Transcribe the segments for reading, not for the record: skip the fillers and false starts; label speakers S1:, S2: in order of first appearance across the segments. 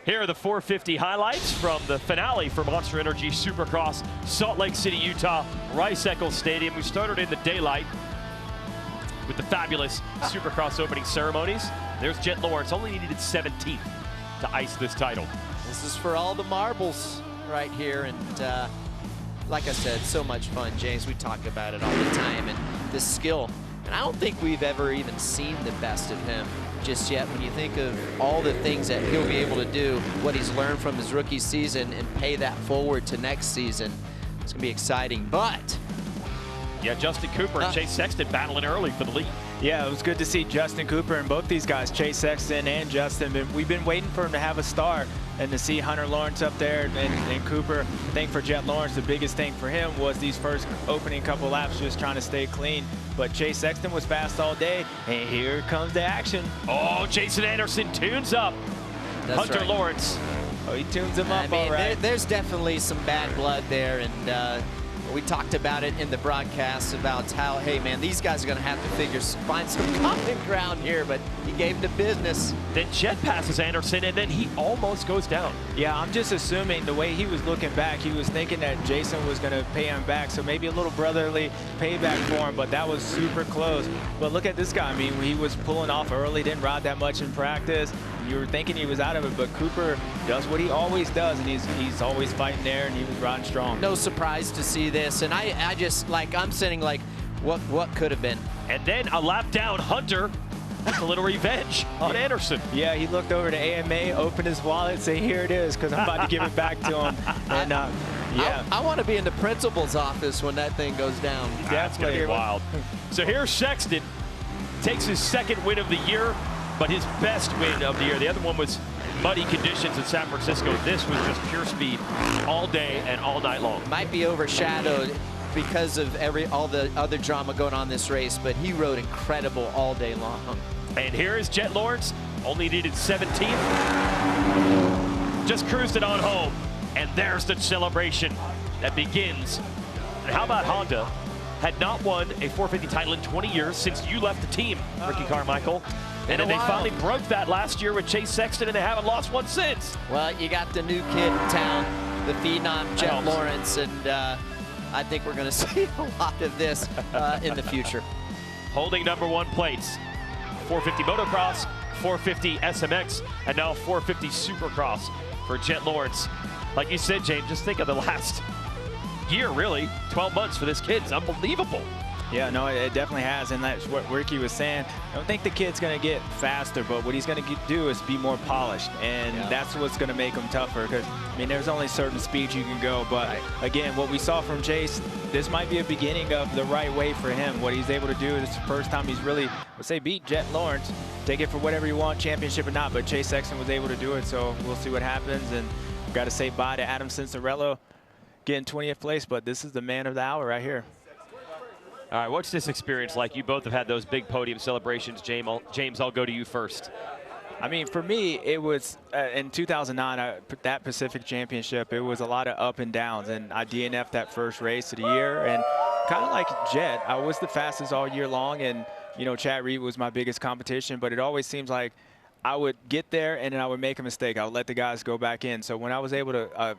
S1: Here are the 450 highlights from the finale for Monster Energy Supercross, Salt Lake City, Utah, Rice-Eccles Stadium. We started in the daylight with the fabulous Supercross opening ceremonies. There's Jett Lawrence, only needed 17th to ice this title.
S2: This is for all the marbles right here, and like I said, so much fun, James. We talk about it all the time, and this skill. And I don't think we've ever even seen the best of him just yet. When you think of all the things that he'll be able to do, what he's learned from his rookie season, and pay that forward to next season, it's gonna be exciting. But
S1: yeah, Justin Cooper and Chase Sexton battling early for the lead.
S3: Yeah, it was good to see Justin Cooper and both these guys, Chase Sexton and Justin. We've been waiting for him to have a start, and to see Hunter Lawrence up there and Cooper. I think for Jett Lawrence, the biggest thing for him was these first opening couple laps, just trying to stay clean. But Chase Sexton was fast all day, and here comes the action.
S1: Oh, Jason Anderson tunes up Hunter Lawrence.
S3: Oh, he tunes him up, all right.
S2: There's definitely some bad blood there, and we talked about it in the broadcast about how, hey man, these guys are going to have to find some common ground here, but he gave the business.
S1: Then Jett passes Anderson, and then he almost goes down.
S3: Yeah, I'm just assuming the way he was looking back, he was thinking that Jason was going to pay him back, so maybe a little brotherly payback for him, but that was super close. But look at this guy. I mean, he was pulling off early, didn't ride that much in practice. You were thinking he was out of it, but Cooper does what he always does, and he's always fighting there, and he was riding strong.
S2: No surprise to see this, and I just, like, I'm sitting like, what could have been?
S1: And then a lap down, Hunter. That's a little revenge on Anderson.
S3: Yeah, he looked over to AMA, opened his wallet, say, here it is, because I'm about to give it back to him. And yeah.
S2: I want to be in the principal's office when that thing goes down.
S1: That's going to be wild. So here's Sexton, takes his second win of the year, but his best win of the year. The other one was muddy conditions in San Francisco. This was just pure speed all day and all night long.
S2: Might be overshadowed because of all the other drama going on this race, but he rode incredible all day long.
S1: And here is Jett Lawrence, only needed 17th. Just cruised it on home. And there's the celebration that begins. And how about Honda? Had not won a 450 title in 20 years since you left the team, Ricky Carmichael. And then they finally broke that last year with Chase Sexton, and they haven't lost one since.
S2: Well, you got the new kid in town, the phenom, Jett Lawrence, and I think we're going to see a lot of this in the future.
S1: Holding #1 plates, 450 motocross, 450 SMX, and now 450 Supercross for Jett Lawrence. Like you said, James, just think of the last year, really. 12 months for this kid. It's unbelievable.
S3: Yeah, no, it definitely has, and that's what Ricky was saying. I don't think the kid's going to get faster, but what he's going to do is be more polished, and that's what's going to make him tougher, because, I mean, there's only certain speeds you can go, but again, what we saw from Chase, this might be a beginning of the right way for him. What he's able to do, this is the first time he's really, let's say, beat Jett Lawrence. Take it for whatever you want, championship or not, but Chase Sexton was able to do it, so we'll see what happens, and we've got to say bye to Adam Cincerello, getting 20th place, but this is the man of the hour right here.
S1: All right, what's this experience like? You both have had those big podium celebrations. James, I'll go to you first.
S3: I mean, for me, it was in 2009, that Pacific Championship, it was a lot of up and downs, and I DNF'd that first race of the year, and kind of like Jett, I was the fastest all year long, and, you know, Chad Reed was my biggest competition, but it always seems like I would get there and then I would make a mistake. I would let the guys go back in. So when I was able to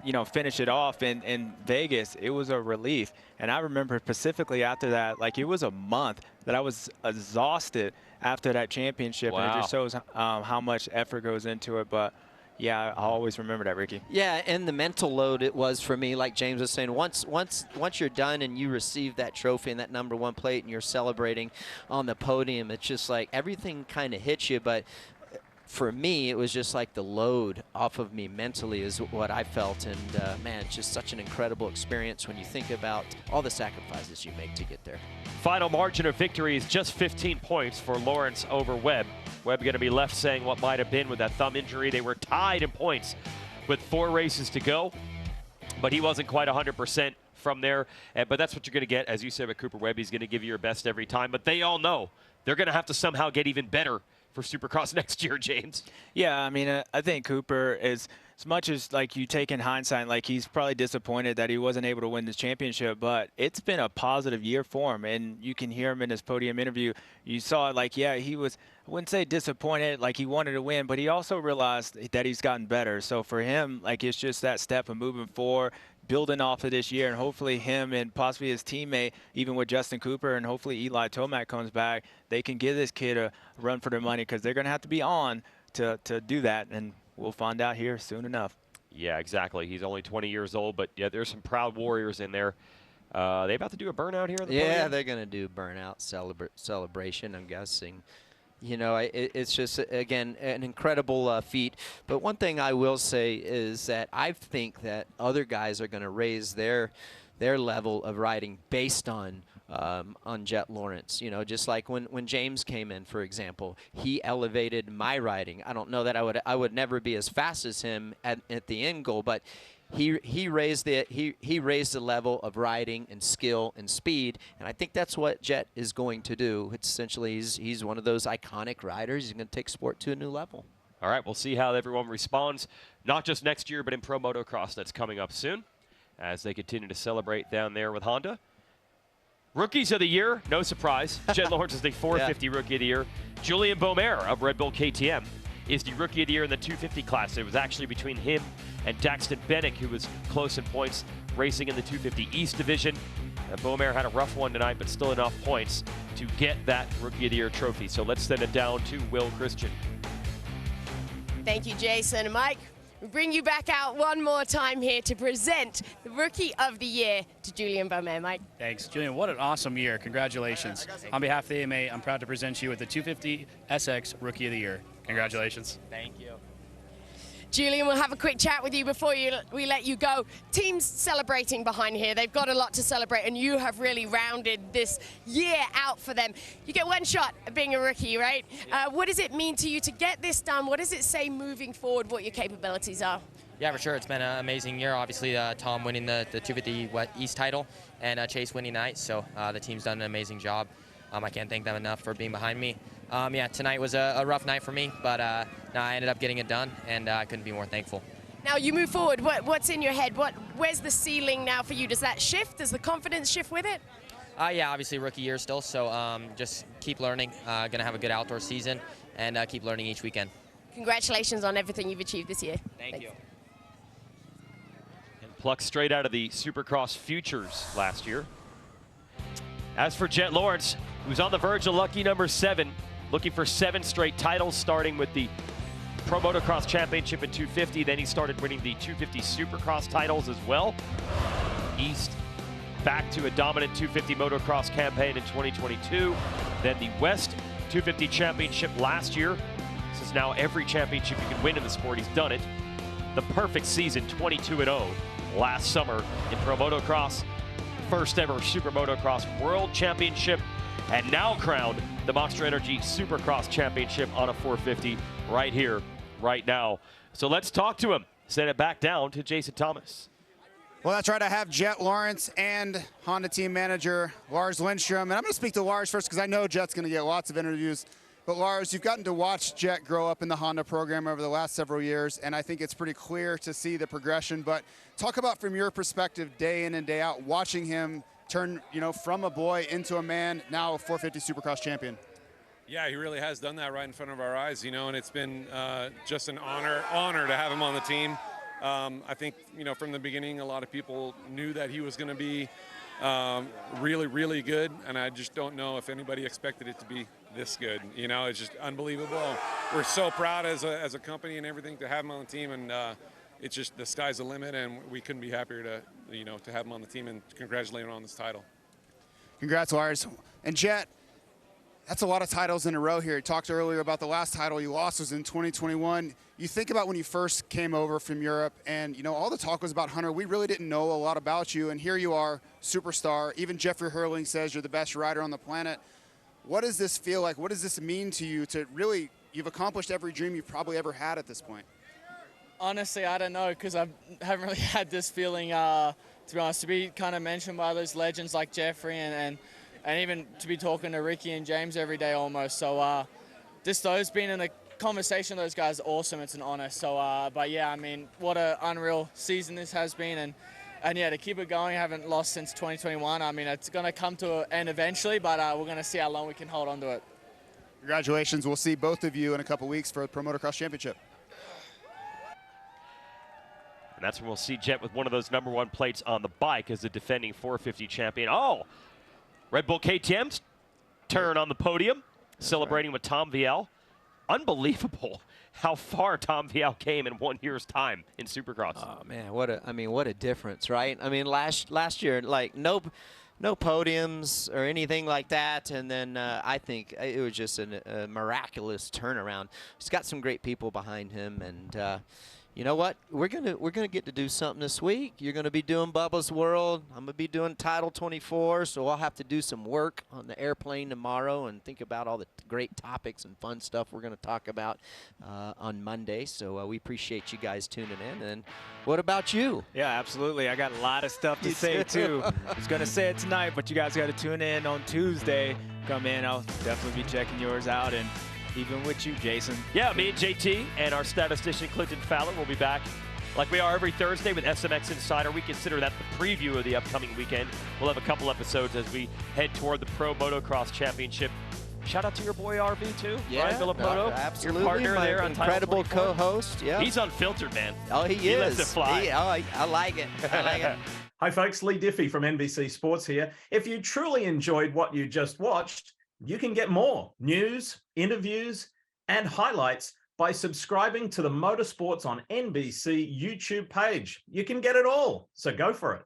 S3: you know, finish it off in Vegas, it was a relief. And I remember specifically after that, like, it was a month that I was exhausted after that championship. And it just shows how much effort goes into it. But yeah, I'll always remember that, Ricky.
S2: Yeah, and the mental load it was for me, like James was saying, once you're done and you receive that trophy and that #1 plate and you're celebrating on the podium, it's just like everything kind of hits you. But for me, it was just like the load off of me mentally is what I felt. And man, it's just such an incredible experience when you think about all the sacrifices you make to get there.
S1: Final margin of victory is just 15 points for Lawrence over Webb. Webb going to be left saying what might have been with that thumb injury. They were tied in points with 4 races to go, but he wasn't quite 100% from there. But that's what you're going to get. As you said with Cooper Webb, he's going to give you your best every time. But they all know they're going to have to somehow get even better for Supercross next year, James.
S3: Yeah, I mean, I think Cooper is as much as like you take in hindsight, like he's probably disappointed that he wasn't able to win this championship, but it's been a positive year for him, and you can hear him in his podium interview. You saw it, like, yeah, he was, I wouldn't say disappointed, like he wanted to win, but he also realized that he's gotten better. So for him, like, it's just that step of moving forward, building off of this year, and hopefully him and possibly his teammate, even with Justin Cooper and hopefully Eli Tomac comes back, they can give this kid a run for their money, because they're going to have to be on to do that, and we'll find out here soon enough.
S1: Yeah, exactly. He's only 20 years old, but yeah, there's some proud warriors in there. They about to do a burnout here?
S2: Yeah, they're going to do burnout celebration, I'm guessing. You know, it's just, again, an incredible feat. But one thing I will say is that I think that other guys are going to raise their level of riding based on Jett Lawrence. You know, just like when James came in, for example, he elevated my riding. I don't know that I would never be as fast as him at the end goal, but he raised the level of riding and skill and speed, and I think that's what Jett is going to do. It's essentially he's one of those iconic riders. He's going to take sport to a new level.
S1: All right, we'll see how everyone responds, not just next year, but in Pro Motocross that's coming up soon as they continue to celebrate down there with Honda. Rookies of the year, no surprise. Jett Lawrence is the 450 Rookie of the Year. Julian Beaumer of Red Bull KTM is the Rookie of the Year in the 250 class. It was actually between him and Daxton Bennick, who was close in points, racing in the 250 East Division. Beaumer had a rough one tonight, but still enough points to get that Rookie of the Year trophy. So let's send it down to Will Christian.
S4: Thank you, Jason. And Mike, we bring you back out one more time here to present the Rookie of the Year to Julian Beaumer. Mike.
S5: Thanks, Julian. What an awesome year. Congratulations. On behalf of the AMA, I'm proud to present you with the 250 SX Rookie of the Year. Congratulations.
S3: Thank you.
S4: Julian, we'll have a quick chat with you before we let you go. Teams celebrating behind here. They've got a lot to celebrate, and you have really rounded this year out for them. You get one shot at being a rookie, right? What does it mean to you to get this done? What does it say moving forward, what your capabilities are?
S6: Yeah, for sure. It's been an amazing year. Obviously, Tom winning the 250 East title and Chase winning tonight, so the team's done an amazing job. I can't thank them enough for being behind me. Yeah, tonight was a rough night for me, but no, I ended up getting it done, and I couldn't be more thankful.
S4: Now you move forward. What's in your head? Where's the ceiling now for you? Does that shift? Does the confidence shift with it?
S6: Yeah, obviously rookie year still, so just keep learning. Gonna have a good outdoor season, and keep learning each weekend.
S4: Congratulations on everything you've achieved this year.
S6: Thank you.
S1: And plucked straight out of the Supercross Futures last year. As for Jett Lawrence, who's on the verge of lucky number 7, looking for 7 straight titles, starting with the Pro Motocross Championship in 250. Then he started winning the 250 Supercross titles as well. East back to a dominant 250 motocross campaign in 2022. Then the West 250 Championship last year. This is now every championship you can win in the sport. He's done it. The perfect season, 22-0 last summer in Pro Motocross. First ever Super Motocross World Championship, and now crowned the Monster Energy Supercross Championship on a 450 right here, right now. So let's talk to him. Send it back down to Jason Thomas.
S7: Well, that's right. I have Jett Lawrence and Honda team manager Lars Lindstrom. And I'm going to speak to Lars first because I know Jett's going to get lots of interviews. But Lars, you've gotten to watch Jett grow up in the Honda program over the last several years, and I think it's pretty clear to see the progression. But talk about, from your perspective, day in and day out, watching him turn, from a boy into a man, now a 450 Supercross champion.
S8: Yeah, he really has done that right in front of our eyes, and it's been just an honor to have him on the team. I think, from the beginning, a lot of people knew that he was going to be really, really good, and I just don't know if anybody expected it to be this good. It's just unbelievable. We're so proud as a company and everything to have him on the team, and it's just the sky's the limit, and we couldn't be happier to have him on the team and congratulate him on this title.
S7: Congrats, Lars. And Jett, that's a lot of titles in a row here. You talked earlier about the last title you lost was in 2021. You think about when you first came over from Europe, and all the talk was about Hunter. We really didn't know a lot about you, and here you are, superstar. Even Jeffrey Hurling says you're the best rider on the planet. What does this feel like? What does this mean to you to really, you've accomplished every dream you've probably ever had at this point?
S9: Honestly, I don't know, because I haven't really had this feeling, to be honest, to be kind of mentioned by those legends like Jeffrey and even to be talking to Ricky and James every day almost. So just those being in conversation with those guys is awesome. It's an honor. So, but yeah, I mean, what an unreal season this has been. And yeah, to keep it going, I haven't lost since 2021. I mean, it's going to come to an end eventually, but we're going to see how long we can hold on to it.
S7: Congratulations. We'll see both of you in a couple weeks for the Pro Motocross Championship.
S1: And that's when we'll see Jett with one of those #1 plates on the bike as the defending 450 champion. Oh, Red Bull KTM's turn on the podium, celebrating with Tom Viel. Unbelievable how far Tom Viel came in 1 year's time in Supercross.
S2: Oh man, what a difference, right? I mean, last year, like no podiums or anything like that, and then I think it was just a miraculous turnaround. He's got some great people behind him, and you know what? We're gonna get to do something this week. You're gonna be doing Bubba's World. I'm gonna be doing Title 24, so I'll have to do some work on the airplane tomorrow and think about all the great topics and fun stuff we're gonna talk about on Monday. So we appreciate you guys tuning in. And what about you?
S3: Yeah, absolutely. I got a lot of stuff to say too. I was gonna say it tonight, but you guys got to tune in on Tuesday. Come in. I'll definitely be checking yours out, and even with you, Jason.
S1: Yeah, me and JT and our statistician Clinton Fowler will be back like we are every Thursday with SMX Insider. We consider that the preview of the upcoming weekend. We'll have a couple episodes as we head toward the Pro Motocross Championship. Shout out to your boy RV too,
S2: yeah,
S1: Ryan Villapoto,
S2: absolutely.
S1: Your partner
S2: My
S1: there on
S2: incredible
S1: Title 24.
S2: co-host. Yeah,
S1: he's unfiltered, man.
S2: Oh, he
S1: lets
S2: is.
S1: it fly.
S2: I like it. I like it.
S10: Hi folks, Lee Diffie from NBC Sports here. If you truly enjoyed what you just watched, you can get more news, interviews, and highlights by subscribing to the Motorsports on NBC YouTube page. You can get it all, so go for it.